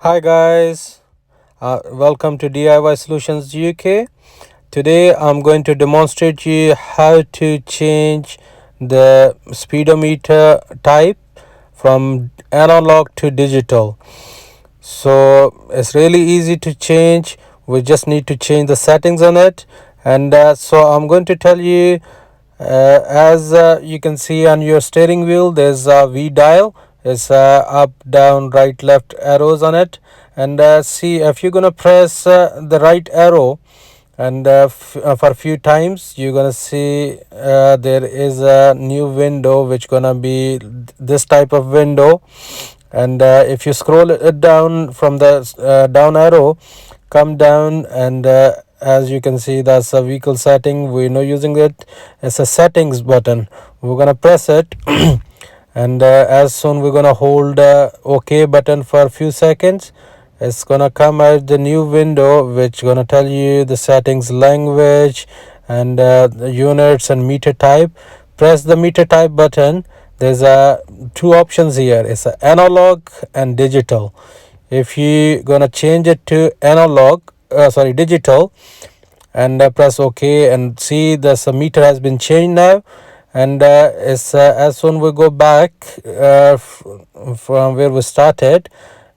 Hi guys, welcome to DIY Solutions UK. Today I'm going to demonstrate you how to change the speedometer type from analog to digital. So it's really easy to change. We just need to change the settings on it, and so I'm going to tell you, as you can see on your steering wheel, there's a V dial. It's up, down, right, left arrows on it. And see, if you're gonna press the right arrow and for a few times, you're gonna see there is a new window which gonna be this type of window. And if you scroll it down from the down arrow, come down, and as you can see, that's a vehicle setting. We're not using it. It's a settings button. We're gonna press it and as soon we're gonna hold OK button for a few seconds. It's gonna come out the new window which gonna tell you the settings, language, and the units and meter type. Press the meter type button. There's two options here. It's analog and digital. If you gonna change it to digital, and press OK, and see the meter has been changed now. And as soon we go back from where we started,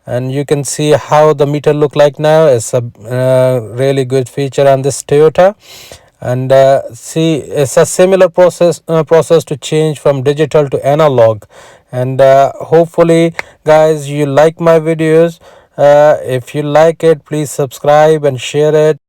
and you can see how the meter look like now. It's a really good feature on this Toyota. And see, it's a similar process to change from digital to analog. And hopefully guys, you like my videos. If you like it, please subscribe and share it.